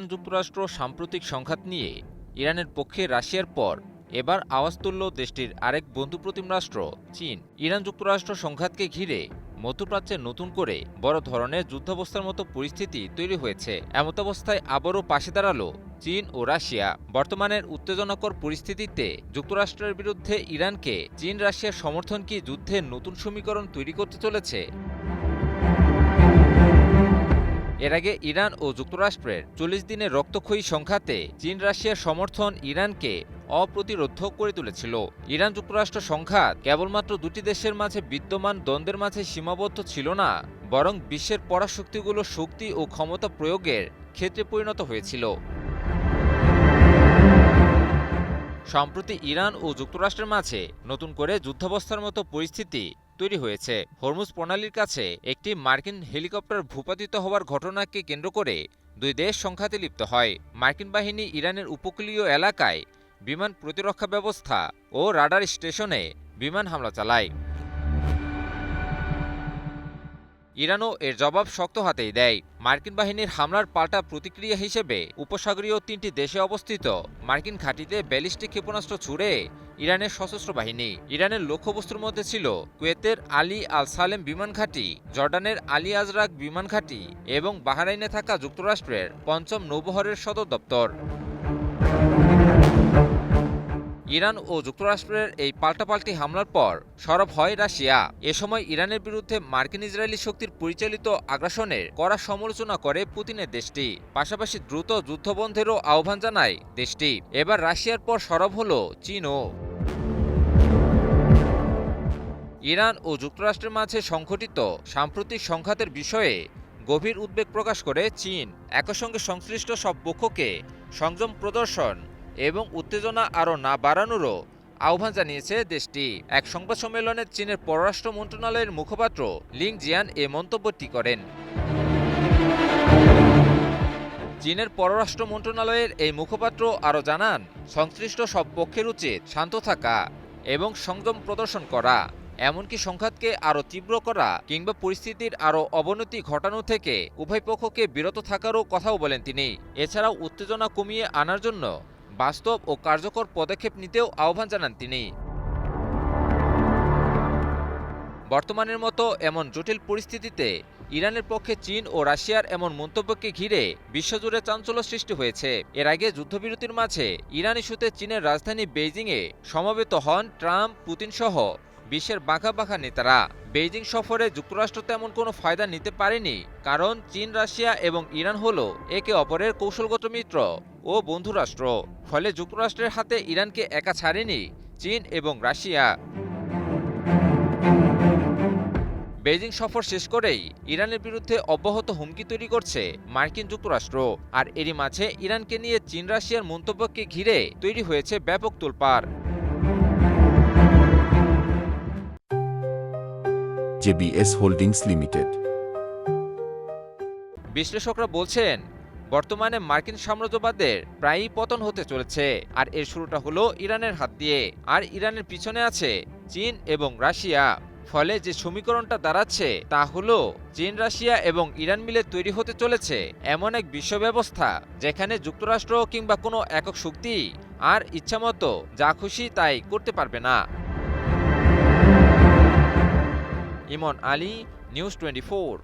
Iran যুক্তরাষ্ট্র সাম্প্রতিক সংঘাত নিয়ে ইরানের পক্ষে রাশিয়ার পর এবার আওয়াজ তুলল দেশটির আরেক বন্ধুপ্রতিম রাষ্ট্র চীন। ইরান যুক্তরাষ্ট্র সংঘাতকে ঘিরে মধ্যপ্রাচ্যে নতুন করে বড় ধরনের যুদ্ধাবস্থার মতো পরিস্থিতি তৈরি হয়েছে। এমতাবস্থায় আবারও পাশে দাঁড়ালো চীন ও রাশিয়া। বর্তমানের উত্তেজনাকর পরিস্থিতিতে যুক্তরাষ্ট্রের বিরুদ্ধে ইরানকে চীন রাশিয়ার সমর্থন কি যুদ্ধের নতুন সমীকরণ তৈরি করতে চলেছে? এর আগে ইরান ও যুক্তরাষ্ট্রের ৪০ দিনের রক্তক্ষয়ী সংঘাতে চীন রাশিয়ার সমর্থন ইরানকে অপ্রতিরোধ্য করে তুলেছিল। ইরান যুক্তরাষ্ট্র সংঘাত কেবলমাত্র দুটি দেশের মাঝে বিদ্যমান দ্বন্দ্বের মাঝে সীমাবদ্ধ ছিল না, বরং বিশ্বের পরাশক্তিগুলোর শক্তি ও ক্ষমতা প্রয়োগের ক্ষেত্রে পরিণত হয়েছিল। সম্প্রতি ইরান ও যুক্তরাষ্ট্রের মাঝে নতুন করে যুদ্ধাবস্থার মতো পরিস্থিতি তৈরি হয়েছে। হরমুজ প্রণালীর কাছে একটি মার্কিন হেলিকপ্টার ভূপাতিত হওয়ার ঘটনাকে কেন্দ্র করে দুই দেশ সংঘাতে লিপ্ত হয়। মার্কিন বাহিনী ইরানের উপকূলীয় এলাকায় বিমান প্রতিরক্ষা ব্যবস্থা ও রাডার স্টেশনে বিমান হামলা চালায়। ইরানও এর জবাব শক্ত হাতেই দেয়। মার্কিন বাহিনীর হামলার পাল্টা প্রতিক্রিয়া হিসেবে উপসাগরীয় ৩টি দেশে অবস্থিত মার্কিন ঘাঁটিতে ব্যালিস্টিক ক্ষেপণাস্ত্র ছুড়ে ইরানের সশস্ত্র বাহিনী। ইরানের লক্ষ্যবস্তুর মধ্যে ছিল কুয়েতের আলী আল সালেম বিমান ঘাঁটি, জর্ডানের আলী আজরাক বিমান ঘাঁটি এবং বাহরাইনে থাকা যুক্তরাষ্ট্রের ৫ম নৌবহরের সদর দপ্তর। ইরান ও যুক্তরাষ্ট্রের এই পাল্টাপাল্টি হামলার পর সরব হয় রাশিয়া। এ সময় ইরানের বিরুদ্ধে মার্কিন ইসরায়েলি শক্তির পরিচালিত আগ্রাসনের কড়া সমালোচনা করে পুতিনের দেশটি। পাশাপাশি দ্রুত যুদ্ধবন্ধেরও আহ্বান জানায় দেশটি। এবার রাশিয়ার পর সরব হল চীনও। ইরান ও যুক্তরাষ্ট্রের মাঝে সংঘটিত সাম্প্রতিক সংঘাতের বিষয়ে গভীর উদ্বেগ প্রকাশ করে চীন। একই সঙ্গে সংশ্লিষ্ট সব পক্ষকে সংযম প্রদর্শন এবং উত্তেজনা আরও না বাড়ানোরও আহ্বান জানিয়েছে দেশটি। এক সংবাদ সম্মেলনে চীনের পররাষ্ট্র মন্ত্রণালয়ের মুখপাত্র লিং জিয়ান এ মন্তব্যটি করেন। চীনের পররাষ্ট্র মন্ত্রণালয়ের এই মুখপাত্র আরও জানান, সংশ্লিষ্ট সব পক্ষের উচিত শান্ত থাকা এবং সংযম প্রদর্শন করা, এমনকি সংঘাতকে আরও তীব্র করা কিংবা পরিস্থিতির আরও অবনতি ঘটানো থেকে উভয় পক্ষকে বিরত থাকারও কথাও বলেন তিনি। এছাড়াও উত্তেজনা কমিয়ে আনার জন্য বাস্তব ও কার্যকর পদক্ষেপ নিতেও আহ্বান জানান তিনি। বর্তমানের মতো এমন জটিল পরিস্থিতিতে ইরানের পক্ষে চীন ও রাশিয়ার এমন মন্তব্যকে ঘিরে বিশ্বজুড়ে চাঞ্চল্য সৃষ্টি হয়েছে। এর আগে যুদ্ধবিরতির মাঝে ইরান ইস্যুতে চীনের রাজধানী বেইজিংয়ে সমবেত হন ট্রাম্প, পুতিন সহ বিশ্বের বাঘা বাঘা নেতারা। বেইজিং সফরে যুক্তরাষ্ট্র তেমন কোনো ফায়দা নিতে পারেনি, কারণ চীন, রাশিয়া এবং ইরান হল একে অপরের কৌশলগত মিত্র ও বন্ধু রাষ্ট্র। ফলে যুক্তরাষ্ট্রের হাতে ইরানকে একা ছাড়েনি চীন এবং রাশিয়া। বেইজিং সফর শেষ করেই ইরানের বিরুদ্ধে অব্যাহত হুমকি তৈরি করছে মার্কিন যুক্তরাষ্ট্র। আর এরই মাঝে ইরানকে নিয়ে চীন রাশিয়ার মন্তব্যকে ঘিরে তৈরি হয়েছে ব্যাপক তোলপাড়। JBS holdings limited. বিশ্লেষকরা বলছেন, বর্তমানে মার্কিন সাম্রাজ্যবাদের প্রায়ই পতন হতে চলেছে, আর এর শুরুটা হলো ইরানের হাত দিয়ে। আর ইরানের পিছনে আছে চীন এবং রাশিয়া। ফলে যে সমীকরণটা দাঁড়াচ্ছে তা হলো চীন, রাশিয়া এবং ইরান মিলে তৈরি হতে চলেছে এমন এক বিশ্ব ব্যবস্থা যেখানে যুক্তরাষ্ট্র কিংবা কোনো একক শক্তি আর ইচ্ছামতো যা খুশি তাই করতে পারবে না। ইমন আলী, নিউজ 24।